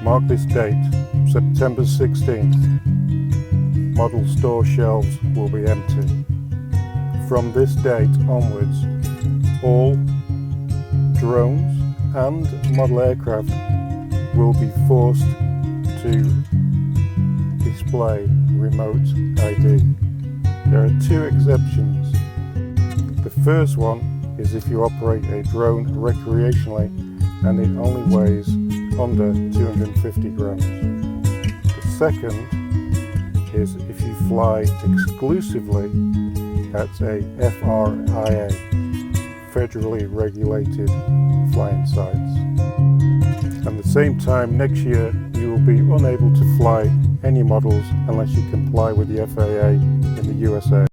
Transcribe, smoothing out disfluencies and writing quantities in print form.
Mark this date, September 16th. Model store shelves will be empty. From this date onwards, all drones and model aircraft will be forced to display remote ID. There are two exceptions. The first one is if you operate a drone recreationally and it only weighs under 250 grams. The second is if you fly exclusively at a FAA, federally regulated flying sites. At the same time, next year you will be unable to fly any models unless you comply with the FAA in the USA.